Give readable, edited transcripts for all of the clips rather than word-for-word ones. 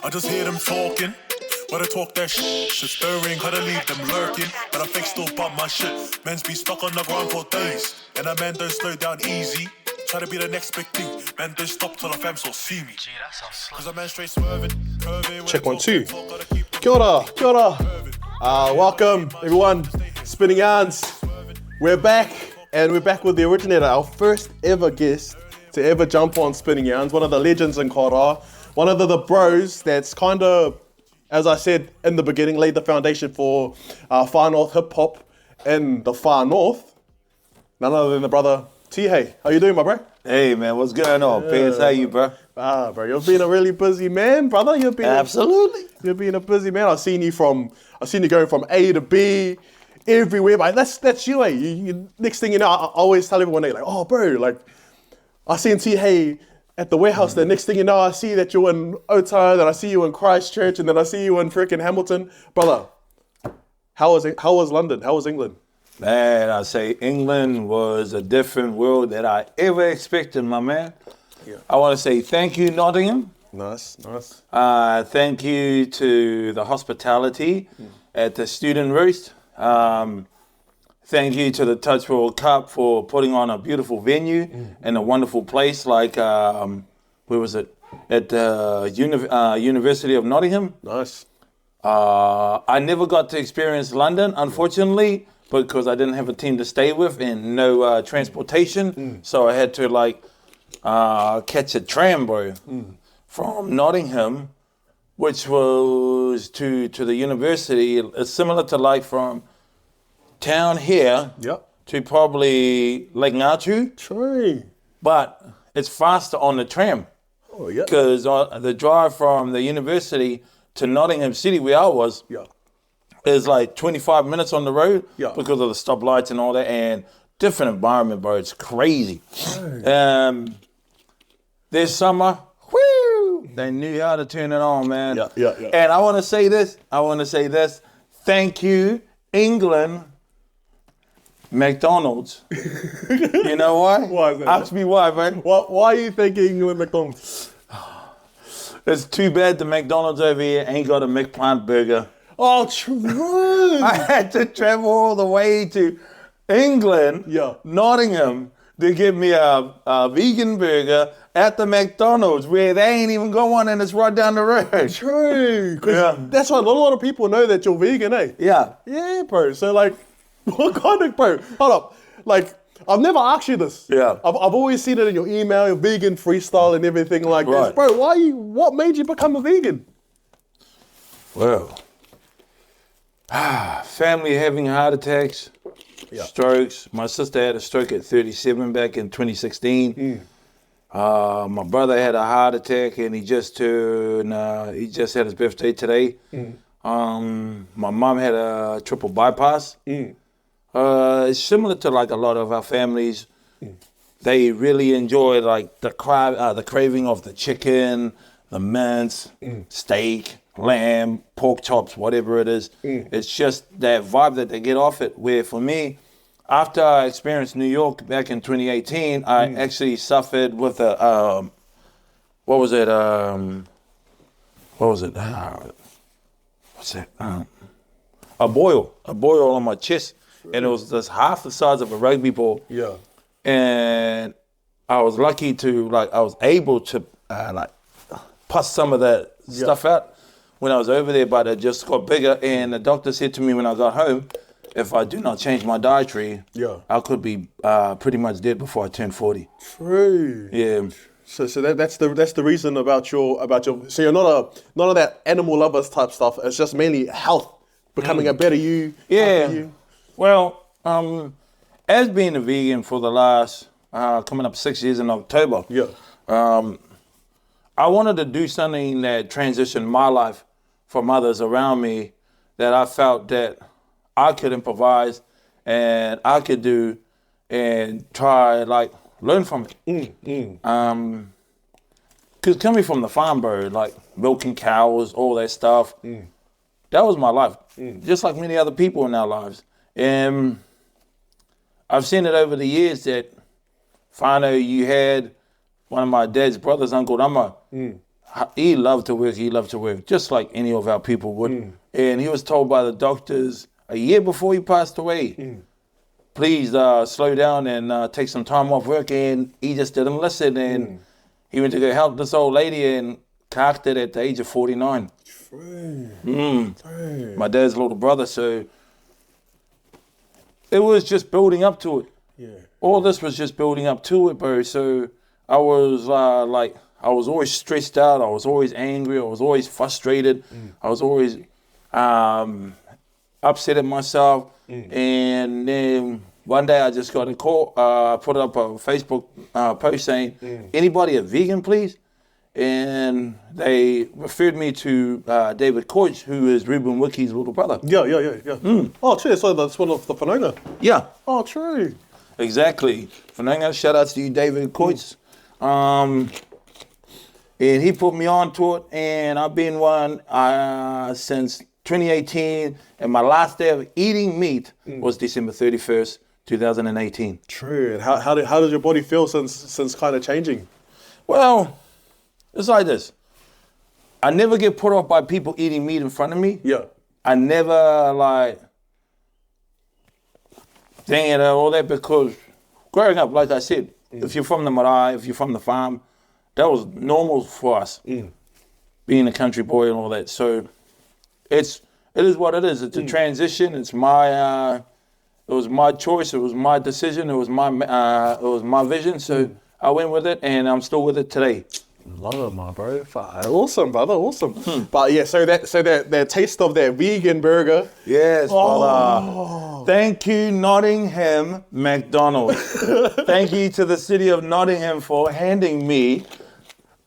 I just hear them talking. When I talk that shit stirring, how to leave them lurking. But I think still bump my shit. Men's be stuck on the ground for days. And a man don't slow down easy. Try to be the next big thing. Man don't stop till the fam so see me. Cause a man straight swerving, curving. Check 1 2. Kia ora, kia ora. Welcome everyone, Spinning Yarns. We're back, and we're back with the originator, our first ever guest to ever jump on Spinning Yarns. One of the legends in Kora. One of the bros that's kind of, as I said in the beginning, laid the foundation for Farnoth hip hop in the far north. None other than the brother Tihei. How you doing, my bro? Hey man, what's going on? Pants, how you, bro? Bro, you've been a really busy man, brother. You've been Absolutely. You've been a busy man. I've seen you going from A to B, everywhere. But that's you, eh? You next thing you know, I always tell everyone, like, oh, bro, like, I seen Tihei at the warehouse. The next thing you know, I see that you're in Ota, then I see you in Christchurch, and then I see you in freaking Hamilton, brother. How was London? How was England? Man, I say England was a different world that I ever expected, my man. Yeah. I want to say thank you, Nottingham. Nice. Thank you to the hospitality at the student roast. Thank you to the Touch World Cup for putting on a beautiful venue and a wonderful place like, where was it? At the University of Nottingham. Nice. I never got to experience London, unfortunately, because I didn't have a team to stay with and no transportation. So I had to catch a tram, bro, from Nottingham, which was to the university. It's similar to from town here to probably Lake Ngātu. True. But it's faster on the tram. Oh, yeah. Because the drive from the university to Nottingham City, where I was, is like 25 minutes on the road because of the stoplights and all that, and different environment, bro. It's crazy. This summer, they knew how to turn it on, man. Yeah. And I want to say this. Thank you, England, McDonald's. You know why? Why is that? Ask me why, man. Why are you thinking England McDonald's? It's too bad the McDonald's over here ain't got a McPlant burger. Oh, true. I had to travel all the way to England, Nottingham, to get me a vegan burger at the McDonald's where they ain't even got one and it's right down the road. True. That's why not a lot of people know that you're vegan, eh? Yeah. Yeah, bro. So, what kind of, bro? Hold up. I've never asked you this. Yeah. I've always seen it in your email, your vegan freestyle and everything like this. Bro, what made you become a vegan? Well, family having heart attacks, strokes. My sister had a stroke at 37 back in 2016. My brother had a heart attack and he just had his birthday today. My mom had a triple bypass. It's similar to a lot of our families. They really enjoy the craving of the chicken, the mince, steak, lamb, pork chops, whatever it is. It's just that vibe that they get off it. Where for me, after I experienced New York back in 2018, I actually suffered with a what's that? A boil on my chest. And it was just half the size of a rugby ball. Yeah. And I was lucky to, I was able to, pus some of that stuff out when I was over there, but it just got bigger. And the doctor said to me when I got home, if I do not change my dietary, I could be pretty much dead before I turn 40. True. Yeah. So that's the reason about your. So you're not none of that animal lovers type stuff. It's just mainly health, becoming a better you. Yeah. You. Well, as being a vegan for the last coming up 6 years in October, I wanted to do something that transitioned my life from others around me that I felt that I could improvise and I could do and try learn from it. Cause coming from the farm, bro, milking cows, all that stuff, that was my life. Just like many other people in our lives. And I've seen it over the years that, Fano, you had one of my dad's brothers, Uncle Rama, he loved to work, just like any of our people would. And he was told by the doctors a year before he passed away, please slow down and take some time off work. And he just didn't listen. And he went to go help this old lady and carked it at the age of 49. My dad's little brother. So it was just building up to it. Yeah. All this was just building up to it, bro. So I was I was always stressed out. I was always angry. I was always frustrated. I was always upset at myself. And then one day I just got a call. I put up a Facebook post saying, anybody a vegan, please? And they referred me to David Koich, who is Ruben Wiki's little brother. Yeah. Oh, true. So that's one of the whanaunga. Yeah. Oh, true. Exactly. Whanaunga, shout out to you, David Koich. And he put me on to it, and I've been one since 2018, and my last day of eating meat was December 31st, 2018. True. And how did your body feel since kind of changing? Well, it's like this. I never get put off by people eating meat in front of me. Yeah. I never dang it, all that, because growing up, like I said, if you're from the marae, if you're from the farm, that was normal for us, being a country boy and all that. So it is what it is. It's a transition. It's it was my choice. It was my decision. It was my vision. So I went with it, and I'm still with it today. Love it, my bro. Awesome, brother. Awesome. But yeah, so that taste of that vegan burger. Yes, brother. Thank you, Nottingham McDonald's. Thank you to the city of Nottingham for handing me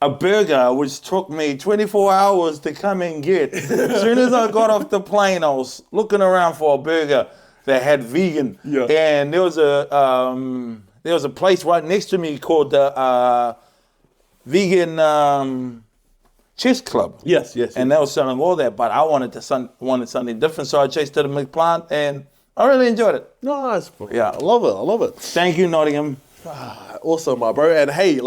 a burger which took me 24 hours to come and get. As soon as I got off the plane, I was looking around for a burger that had vegan. Yeah. And there was a place right next to me called the Vegan Chess Club. Yes. And they were selling all that, but I wanted something different, so I chased to the McPlant, and I really enjoyed it. Nice. Yeah. I love it. Thank you, Nottingham. Awesome, my bro. And hey,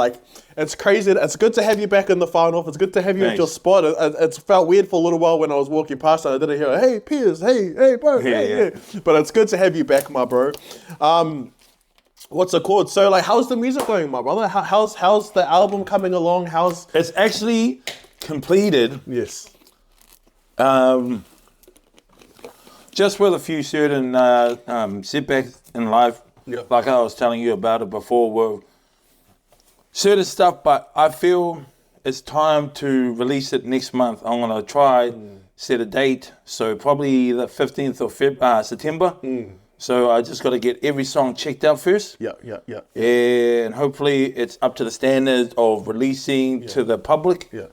it's crazy. It's good to have you back in the Farnoth. It's good to have you at your spot. It felt weird for a little while when I was walking past and I didn't hear, hey, Piers, hey, bro. Yeah. But it's good to have you back, my bro. What's it called? So, how's the music going, my brother? How's the album coming along? It's actually completed. Yes. Just with a few certain setbacks in life, like I was telling you about it before, were certain stuff, but I feel it's time to release it next month. I'm going to try, set a date, so probably the 15th of September. So I just got to get every song checked out first. Yeah. And hopefully it's up to the standards of releasing to the public. Yeah.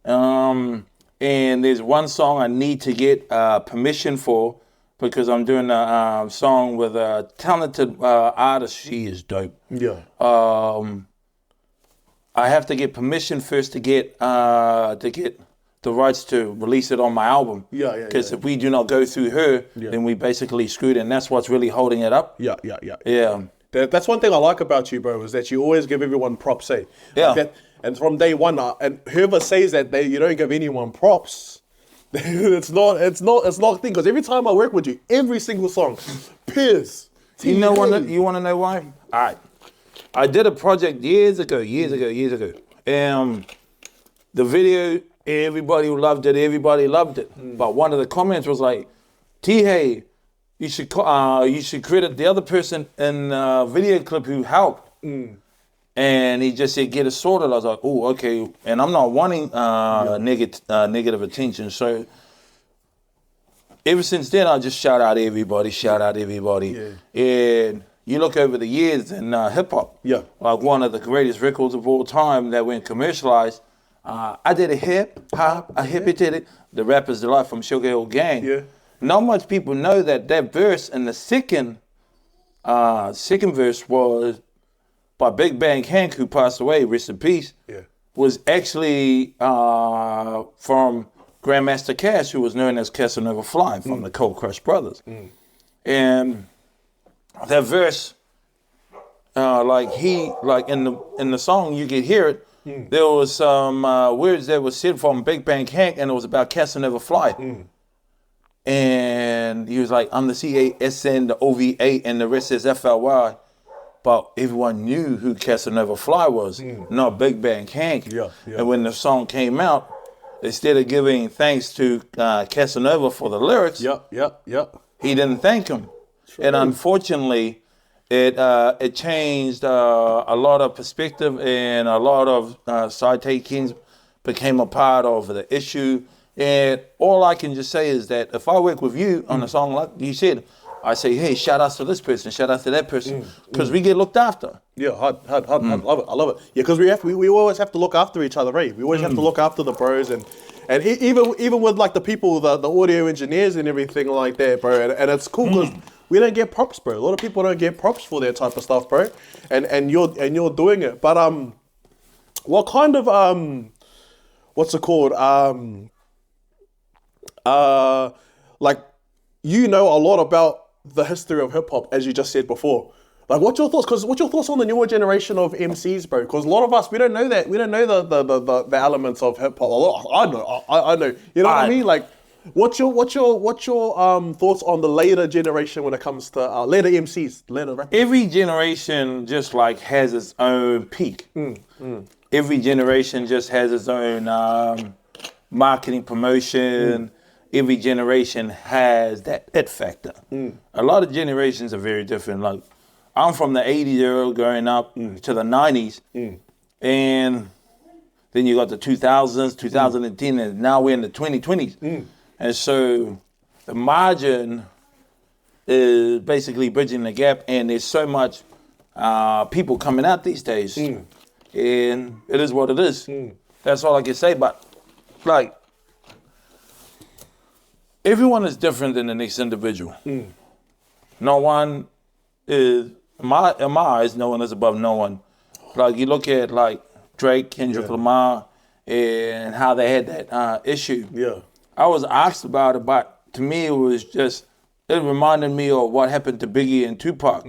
And there's one song I need to get permission for, because I'm doing a song with a talented artist. She is dope. Yeah. I have to get permission first to get the rights to release it on my album. Yeah. Because if we do not go through her, then we basically screwed, and that's what's really holding it up. Yeah. Yeah. That's one thing I like about you, bro, is that you always give everyone props, eh? Yeah. And from day one, and whoever says that you don't give anyone props, it's not a thing. Because every time I work with you, every single song, Piers. You want to know why? All right. I did a project years ago. The video, everybody loved it. But one of the comments was like, Tihei, you should credit the other person in the video clip who helped. And he just said, get it sorted. I was like, oh, okay. And I'm not wanting negative attention. So ever since then, I just shout out everybody. Yeah. And you look over the years in hip hop, like one of the greatest records of all time that went commercialized. I did a hip hop, did it. The Rapper's Delight from Sugar Hill Gang. Yeah. Not much people know that verse in the second verse was by Big Bang Hank, who passed away, rest in peace, was actually from Grandmaster Cash, who was known as Casanova Fly from the Cold Crush Brothers. And that verse, in the song, you could hear it, there was some words that were said from Big Bang Hank, and it was about Casanova Fly. And he was like, I'm the CASN, the OVA, and the rest is FLY. But everyone knew who Casanova Fly was, not Big Bang Hank. And when the song came out, instead of giving thanks to Casanova for the lyrics, he didn't thank him. And unfortunately, it changed a lot of perspective, and a lot of side takings became a part of the issue. And all I can just say is that if I work with you on a song like you said, I say, hey, shout outs to this person, shout out to that person, because we get looked after. Yeah, hard. I love it. Yeah, because we always have to look after each other, right? We always have to look after the bros, and even with like the people, the audio engineers and everything like that, bro. And it's cool because we don't get props, bro. A lot of people don't get props for that type of stuff, bro. And you're doing it. But what kind of what's it called? Like, you know a lot about the history of hip hop, as you just said before. Like, what's your thoughts? Because what's your thoughts on the newer generation of MCs, bro? Because a lot of us, we don't know that. We don't know the elements of hip hop. I know. You know what I mean? Like, what's your thoughts on the later generation when it comes to later MCs, later rappers? Every generation just like has its own peak. Every generation just has its own marketing promotion. Every generation has that it factor. A lot of generations are very different. Like, I'm from the 80s era growing up to the 90s. And then you got the 2000s, 2010, and now we're in the 2020s. And so the margin is basically bridging the gap, and there's so much people coming out these days. And it is what it is. That's all I can say. But, like, everyone is different than the next individual. No one is, in my eyes, no one is above no one. Like, you look at like Drake, Kendrick Lamar, and how they had that issue. I was asked about it, but to me it was just, it reminded me of what happened to Biggie and Tupac.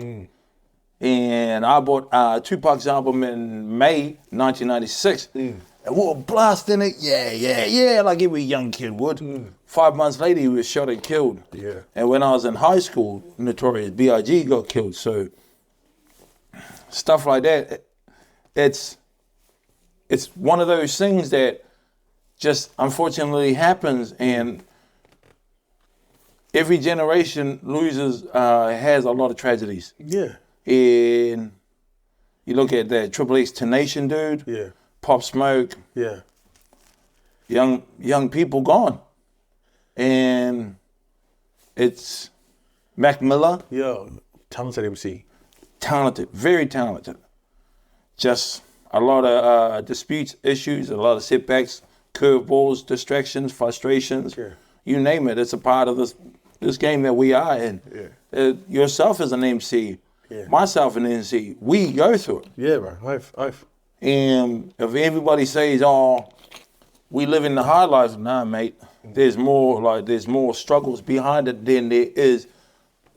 And I bought Tupac's album in May 1996. And we were blasting it, yeah, like every young kid would. 5 months later, he was shot and killed. And when I was in high school, Notorious B.I.G. got killed. So stuff like that, it's one of those things that just unfortunately happens, and every generation loses, has a lot of tragedies. And you look at that Triple X Tenacious dude, Pop Smoke, young people gone. And it's Mac Miller. Talented MC. Talented, very talented. Just a lot of disputes, issues, a lot of setbacks, curveballs, distractions, frustrations. You name it. It's a part of this game that we are in. Yourself as an MC, myself an MC, we go through it. Bro. I've. And if everybody says, oh, we live in the high life, nah, mate. There's more struggles behind it than there is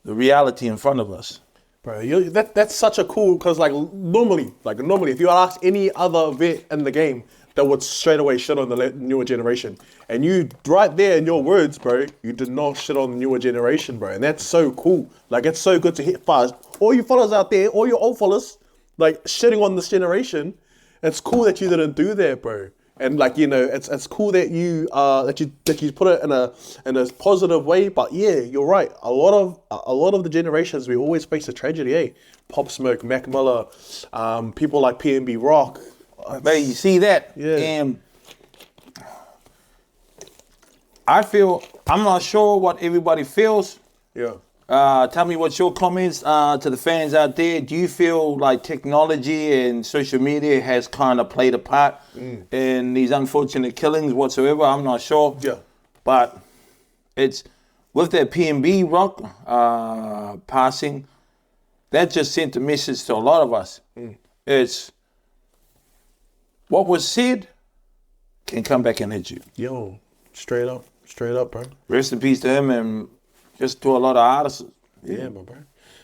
the reality in front of us. Bro, that's such a cool, because normally, if you ask any other vet in the game, that would straight away shit on the newer generation. And you, right there in your words, bro, you did not shit on the newer generation, bro. And that's so cool. Like, it's so good to hit fast. All you fellas out there, all your old fellas, like, shitting on this generation, it's cool that you didn't do that, bro. And like, you know, it's cool that you put it in a positive way. But yeah, you're right. A lot of the generations, we always face a tragedy, eh? Pop Smoke, Mac Miller, people like PNB Rock. But you see that, and I feel, I'm not sure what everybody feels. Tell me what's your comments to the fans out there. Do you feel like technology and social media has kind of played a part in these unfortunate killings whatsoever? I'm not sure. But it's, with that PNB Rock passing, that just sent a message to a lot of us. It's, what was said can come back and hit you. Yo, straight up, bro. Rest in peace to him, and just to a lot of artists. Yeah, my bro.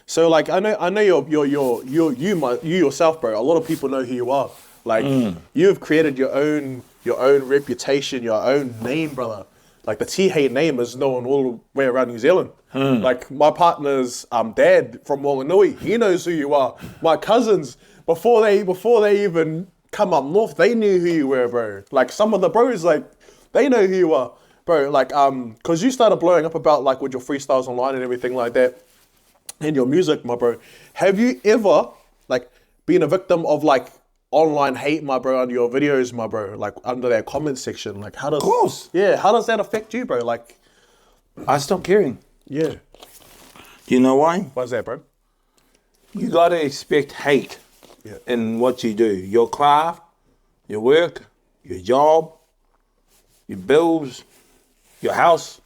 So like, I know you yourself, bro. A lot of people know who you are. Like you've created your own reputation, your own name, brother. Like the Tihei name is known all the way around New Zealand. Like my partner's dad from Wanganui, he knows who you are. My cousins, before they even come up north, they knew who you were, bro. Like some of the bros, like they know who you are, bro. Like cause you started blowing up about like with your freestyles online and everything like that, and your music, my bro. Have you ever like been a victim of like online hate, my bro, under your videos, my bro, like under that comment section? Like how does, Of course. Yeah, how does that affect you, bro? Like I stopped caring. yeah. You know why? Why's that, bro? You gotta expect hate in what you do. Your craft, your work, your job, your bills, your house.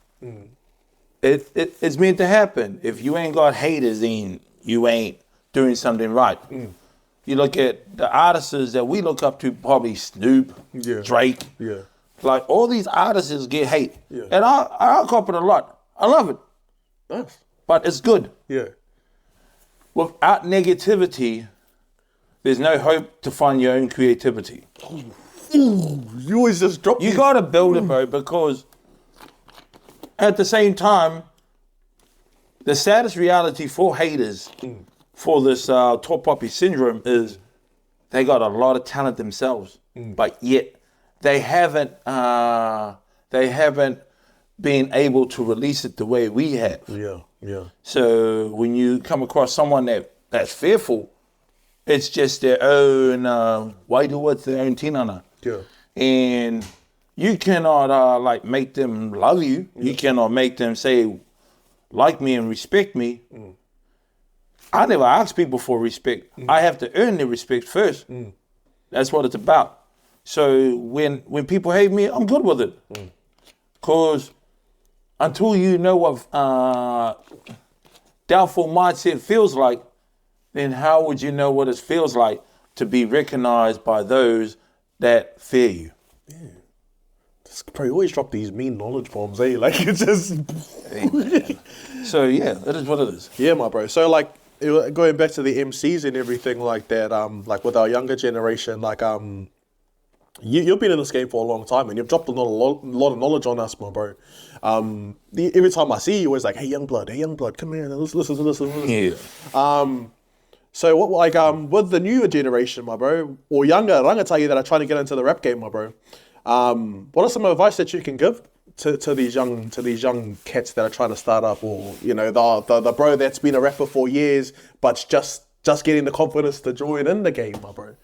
It's meant to happen. If you ain't got haters, then you ain't doing something right. You look at the artists that we look up to, probably Snoop, Drake. Yeah. Like all these artists get hate. Yeah. And I cop it a lot. I love it. Nice. But it's good. Yeah. Without negativity, there's no hope to find your own creativity. You always just drop You gotta build it, bro, because at the same time, the saddest reality for haters for this tall poppy syndrome is they got a lot of talent themselves, but yet they haven't been able to release it the way we have. Yeah. So when you come across someone that's fearful, it's just their own why do what's their own tinana. Yeah. And you cannot like make them love you. You cannot make them say like me and respect me. I never ask people for respect. I have to earn their respect first. That's what it's about. So when people hate me, I'm good with it. Cause until you know what doubtful mindset feels like, then how would you know what it feels like to be recognized by those that fear you? Just probably always drop these mean knowledge bombs, eh? Like it's just So yeah, it is what it is. yeah, my bro. So like going back to the MCs and everything like that, like with our younger generation, like you've been in this game for a long time and you've dropped a lot of knowledge on us, my bro. Every time I see you, always like, hey young blood, come here, let's listen to this. Yeah. So what like with the newer generation, my bro, or younger rangatagi that are trying to get into the rap game, my bro, what are some advice that you can give to these young cats that are trying to start up, or you know the bro that's been a rapper for years but just getting the confidence to join in the game, my bro?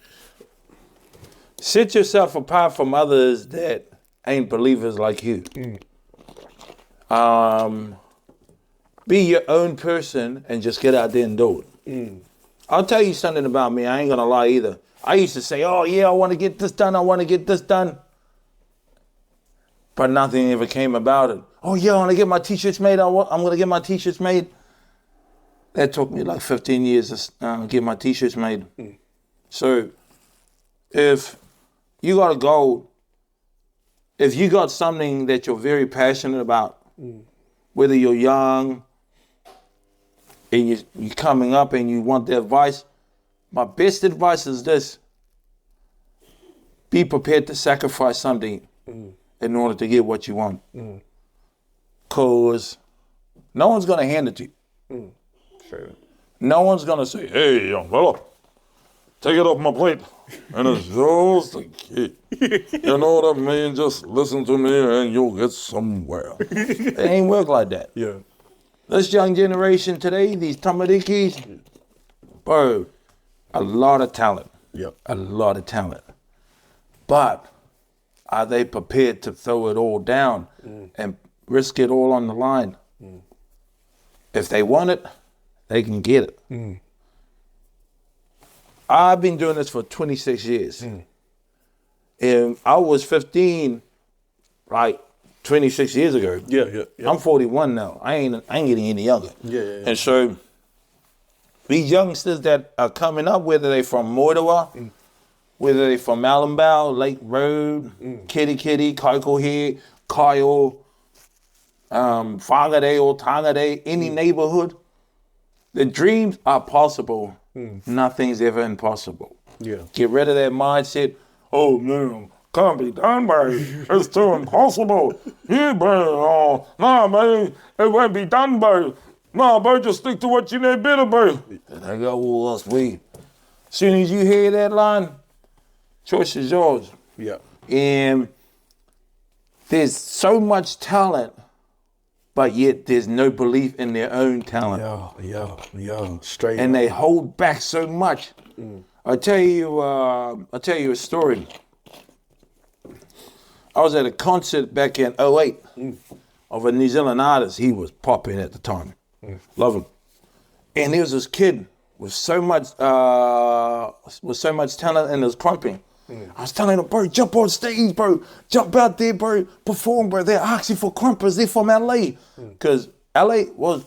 Set yourself apart from others that ain't believers like you. Be your own person and just get out there and do it. I'll tell you something about me. I ain't gonna lie either. I used to say, oh yeah, I want to get this done. But nothing ever came about it. Oh yeah, I want to get my t-shirts made. I'm gonna get my t-shirts made. That took me like 15 years to get my t-shirts made. So if you got a goal, if you got something that you're very passionate about, whether you're young and you're coming up and you want the advice, my best advice is this: be prepared to sacrifice something in order to get what you want. Because no one's going to hand it to you. Sure. No one's going to say, hey, young fella, take it off my plate. And it's just a kid. You know what I mean? Just listen to me and you'll get somewhere. It ain't work like that. Yeah. This young generation today, these tamarikis, bro, a lot of talent. Yep. A lot of talent. But are they prepared to throw it all down and risk it all on the line? If they want it, they can get it. I've been doing this for 26 years. And I was 15, like 26 years ago. Yeah. I'm 41 now. I ain't getting any younger. Yeah. And so these youngsters that are coming up, whether they from Moerewa, whether they from Malambao, Lake Road, Kitty, Kaikohe, Kyle, Whangare or Tangare, any neighborhood, the dreams are possible nothing's ever impossible. Yeah. Get rid of that mindset. Oh man, can't be done, bro. It's too impossible. Yeah, bro. No, man, it won't be done, bro. No, bro, just stick to what you know better, bro. And I go, well, that's we. As soon as you hear that line, choice is yours. Yeah. And there's so much talent, but yet there's no belief in their own talent. Yeah. Straight. And they hold back so much. I'll tell you a story. I was at a concert back in 08 of a New Zealand artist. He was popping at the time. Love him. And there was this kid with so much talent in his crumping. I was telling him, bro, jump on stage, bro. Jump out there, bro. Perform, bro. They're asking for crumpers. They're from LA. Because LA was,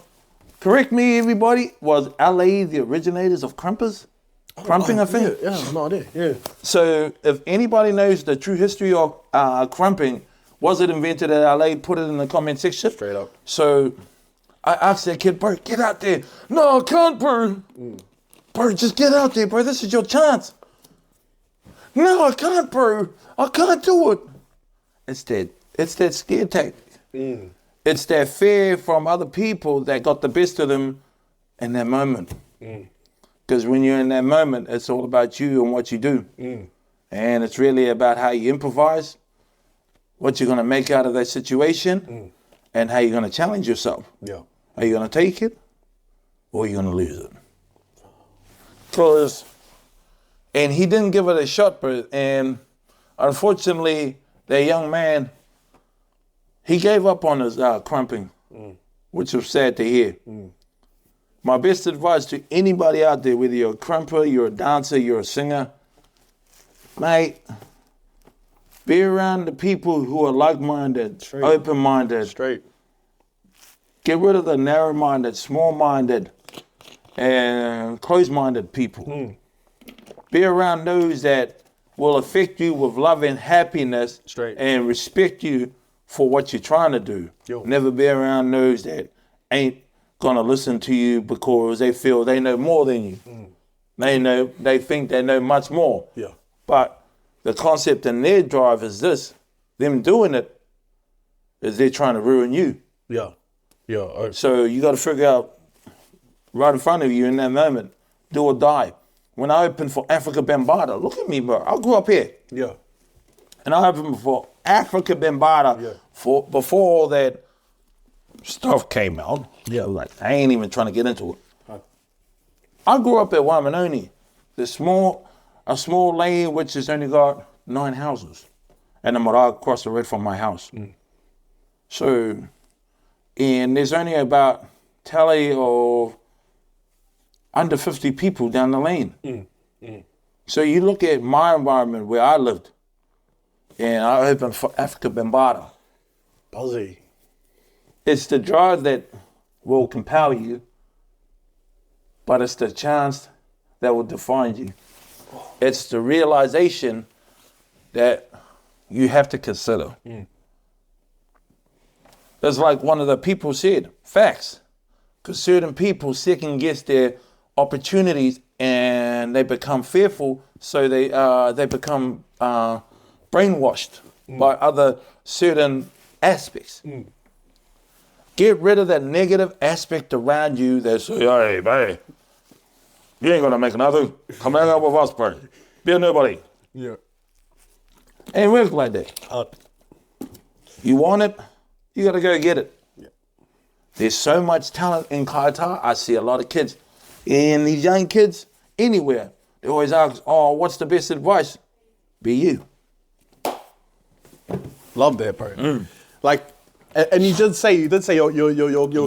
correct me everybody, was LA the originators of crumpers? Crumping, I think? Yeah, no idea. Yeah. So if anybody knows the true history of crumping, was it invented at LA? Put it in the comment section. Straight up. So I asked that kid, bro, get out there. No, I can't, bro. Bro, just get out there, bro. This is your chance. No, I can't, bro. I can't do it. It's that scare tactic. It's that fear from other people that got the best of them in that moment. Because when you're in that moment, it's all about you and what you do. And it's really about how you improvise, what you're going to make out of that situation, and how you're going to challenge yourself. Yeah. Are you going to take it, or are you going to lose it? Because, and he didn't give it a shot, but, and unfortunately, that young man, he gave up on his crumping, which was sad to hear. My best advice to anybody out there, whether you're a crumper, you're a dancer, you're a singer, mate, be around the people who are like-minded, open-minded. Straight. Get rid of the narrow-minded, small-minded, and closed-minded people. Be around those that will affect you with love and happiness and respect you for what you're trying to do. Never be around those that ain't gonna listen to you because they feel they know more than you. They think they know much more. But the concept in their drive is this: them doing it is they're trying to ruin you. So you got to figure out right in front of you in that moment, do or die. When I opened for Africa Bambaataa, look at me, bro. I grew up here. And I opened for Africa Bambaataa before all that stuff came out. Like I ain't even trying to get into it. I grew up at Waimanoni, a small lane which has only got 9 houses, and I'm right across the road from my house. So, and there's only about tally of under 50 people down the lane. So you look at my environment where I lived, and I opened for Africa Bambaataa. Buzzy. It's the drive that will compel you, but it's the chance that will define you. It's the realization that you have to consider. It's like one of the people said, facts. Because certain people second guess their opportunities and they become fearful, so they become brainwashed by other certain aspects. Get rid of that negative aspect around you that say, hey, man, you ain't gonna make another. Come hang out with us, bro. Be a nobody. Ain't work like that. You want it, you gotta go get it. There's so much talent in kaita. I see a lot of kids, and these young kids, anywhere, they always ask, oh, what's the best advice? Be you. Love that, bro. Like, and you did say you're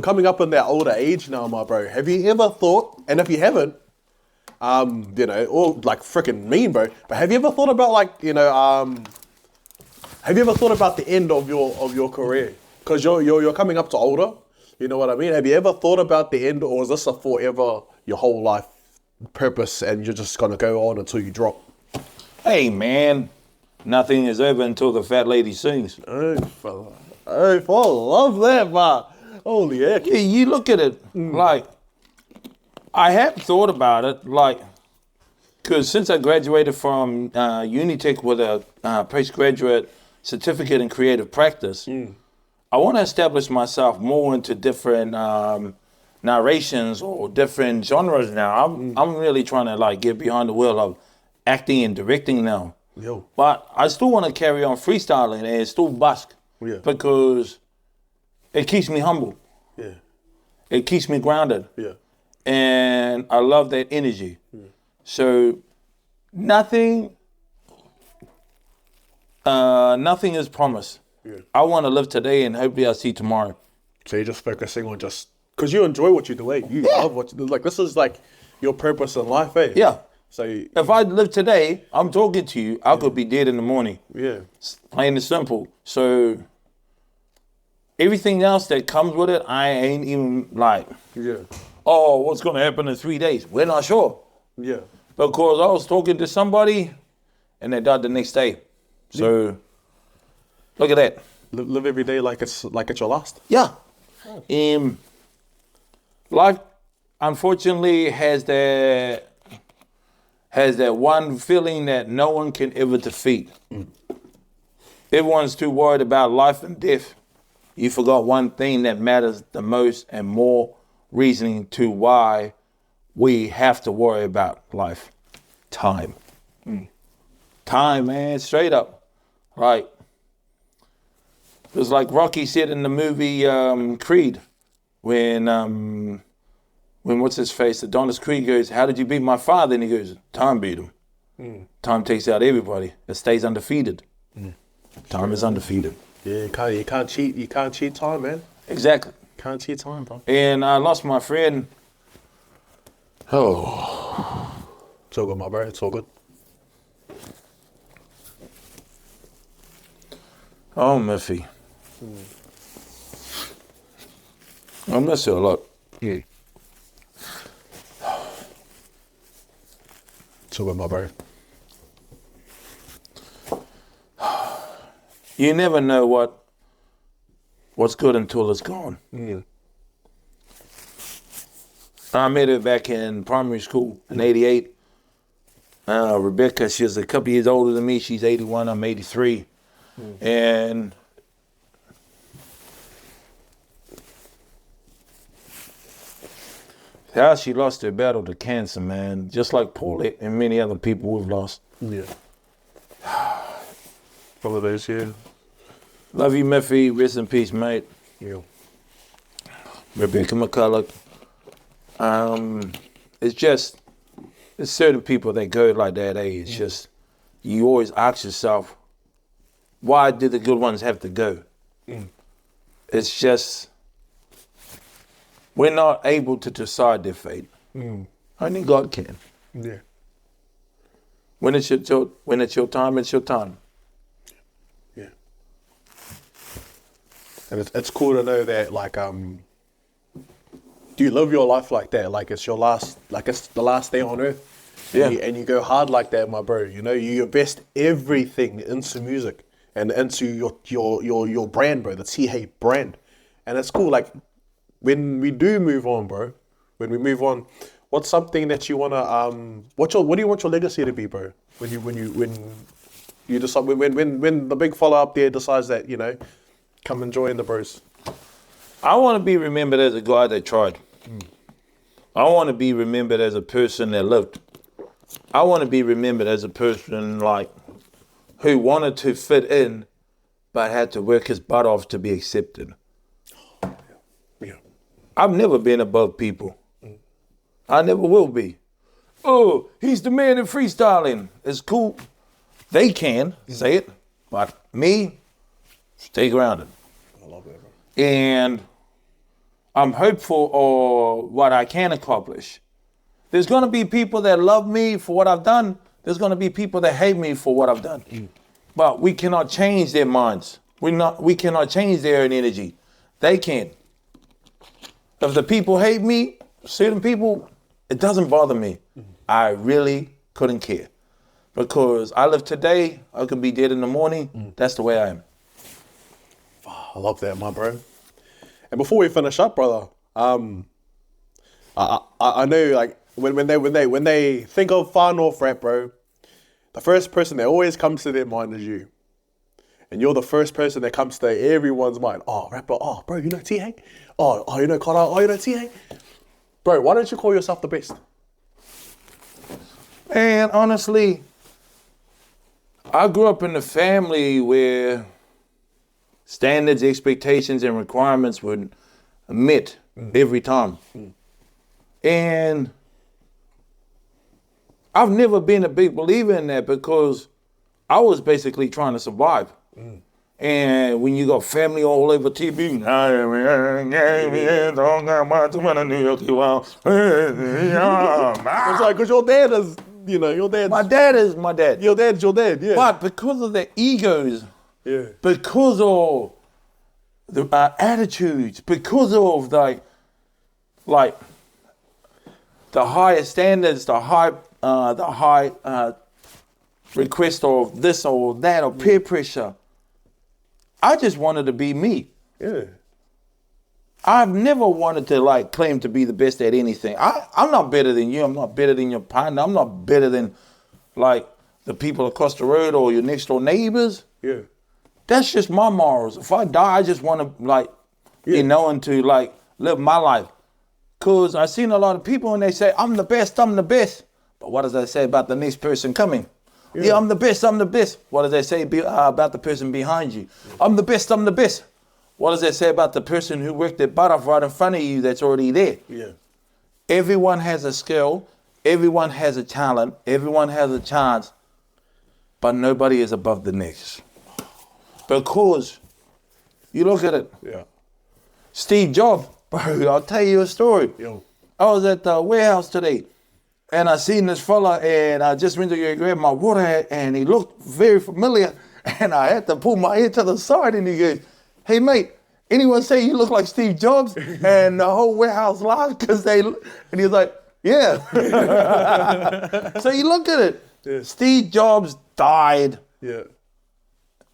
coming up in that older age now, my bro. Have you ever thought, and if you haven't, or like freaking mean, bro, but have you ever thought about have you ever thought about the end of your career? Because you're coming up to older, you know what I mean? Have you ever thought about the end, or is this a forever, your whole life purpose, and you're just gonna go on until you drop? Hey man, nothing is over until the fat lady sings. Hey fella, love that, man. Holy heck. Yeah, you look at it like, I have thought about it, like, because since I graduated from Unitech with a postgraduate certificate in creative practice, I want to establish myself more into different narrations or different genres now. I'm really trying to like get behind the wheel of acting and directing now. Yo. But I still want to carry on freestyling and still busk because it keeps me humble. Yeah. It keeps me grounded. Yeah. And I love that energy. So nothing is promised. Yeah. I want to live today and hopefully I'll see tomorrow. So you're just focusing on just because you enjoy what you do, eh? You love what you do. Like this is like your purpose in life, eh? Yeah. So if I live today, I'm talking to you, I could be dead in the morning. Yeah. Plain and simple. So everything else that comes with it, I ain't even like, oh, what's going to happen in 3 days? We're not sure. Yeah. Because I was talking to somebody and they died the next day. So look at that. Live every day like it's your last. Yeah. Life, unfortunately, has that one feeling that no one can ever defeat. Everyone's too worried about life and death. You forgot one thing that matters the most and more reasoning to why we have to worry about life. Time. Time, man, straight up. Right. It was like Rocky said in the movie Creed, when what's his face, Adonis Creed goes, how did you beat my father? And he goes, time beat him. Time takes out everybody. It stays undefeated. Time is undefeated. Yeah, you can't cheat time, man. Exactly. Can't cheat time, bro. And I lost my friend. Oh. It's all good, my bro. It's all good. Oh, Miffy. I miss you a lot. Yeah. It's all good, my bro. You never know what's good until it's gone. I met her back in primary school in 88. Rebecca, she was a couple years older than me. She's 81, I'm 83. And how she lost her battle to cancer, man. Just like Paulette and many other people we've lost. Yeah. One of those, yeah. Love you, Miffy. Rest in peace, mate. Yeah. Rebecca McCulloch. It's just, there's certain people that go like that, eh? It's just, you always ask yourself, why did the good ones have to go? It's just, we're not able to decide their fate. Only God can. Yeah. When it's your time, it's your time. Yeah. And it's cool to know that, like, do you live your life like that? Like it's your last, like it's the last day on earth. Yeah. And you go hard like that, my bro. You know, you invest everything into music and into your brand, bro, the Tihei brand. And it's cool. Like when we do move on, bro, what's something that you wanna what do you want your legacy to be, bro? When you decide when the big fella up there decides that, you know, come and join the bros. I want to be remembered as a guy that tried. I want to be remembered as a person that lived. I want to be remembered as a person like who wanted to fit in but had to work his butt off to be accepted. Yeah. I've never been above people. I never will be. Oh, he's the man in freestyling. It's cool. They can say it, but me, stay grounded. I love that, bro. And I'm hopeful of what I can accomplish. There's going to be people that love me for what I've done. There's going to be people that hate me for what I've done. But we cannot change their minds. We cannot change their energy. They can. If the people hate me, certain people, it doesn't bother me. I really couldn't care. Because I live today, I could be dead in the morning. That's the way I am. I love that, my bro. And before we finish up, brother, I know, like, when they think of Farnoth rap, bro, the first person that always comes to their mind is you. And you're the first person that comes to everyone's mind. Oh, rapper, oh, bro, you know Tihei? Oh, you know Kara, oh, you know Tihei? Bro, why don't you call yourself the best? And honestly, I grew up in a family where standards, expectations, and requirements were met every time. And I've never been a big believer in that because I was basically trying to survive. And when you got family all over TV, It's like, because your dad is, you know, your dad's... My dad is my dad. Your dad's your dad, yeah. But because of their egos, Yeah. because of the attitudes, because of like the higher standards, the high request of this or that or peer pressure, I just wanted to be me. Yeah. I've never wanted to like claim to be the best at anything. I'm not better than you. I'm not better than your partner. I'm not better than like the people across the road or your next door neighbors. Yeah. That's just my morals. If I die, I just want to like, you know, and to like live my life. Cause I've seen a lot of people and they say, I'm the best. But what does that say about the next person coming? Yeah, I'm the best. What does that say about the person behind you? I'm the best. What does that say about the person who worked their butt off right in front of you that's already there? Yeah. Everyone has a skill. Everyone has a talent. Everyone has a chance. But nobody is above the next. Because you look at it. Yeah. Steve Jobs, bro, I'll tell you a story. Yo. I was at the warehouse today. And I seen this fella, and I just went to go grab my water, and he looked very familiar. And I had to pull my head to the side, and he goes, hey, mate, anyone say you look like Steve Jobs? And the whole warehouse laughed because and he was like, yeah. So you look at it. Yeah. Steve Jobs died Yeah.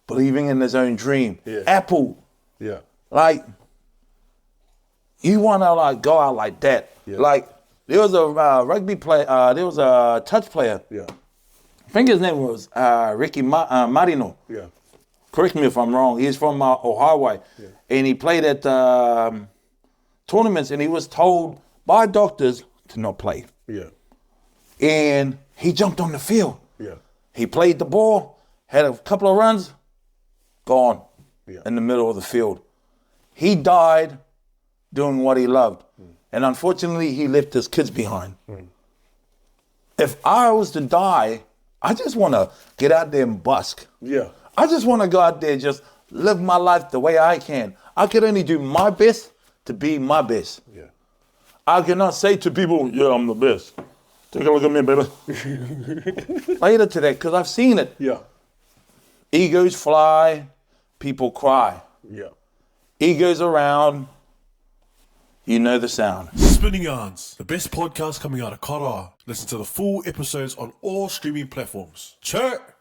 believing in his own dream. Yeah. Apple, Yeah. like, you want to like go out like that. Yeah. Like, there was a rugby player, there was a touch player. Yeah. I think his name was Ricky Marino. Yeah. Correct me if I'm wrong. He's from Ohio. Yeah. And he played at tournaments, and he was told by doctors to not play. Yeah. And he jumped on the field. Yeah. He played the ball, had a couple of runs, gone Yeah. in the middle of the field. He died doing what he loved. And unfortunately, he left his kids behind. If I was to die, I just want to get out there and busk. Yeah. I just want to go out there and just live my life the way I can. I can only do my best to be my best. Yeah. I cannot say to people, yeah, I'm the best. Take a look at me, baby. Later to that, because I've seen it. Yeah. Egos fly, people cry. Yeah. Egos around, you know the sound. Spinning Yarns, the best podcast coming out of Kara. Listen to the full episodes on all streaming platforms. Check!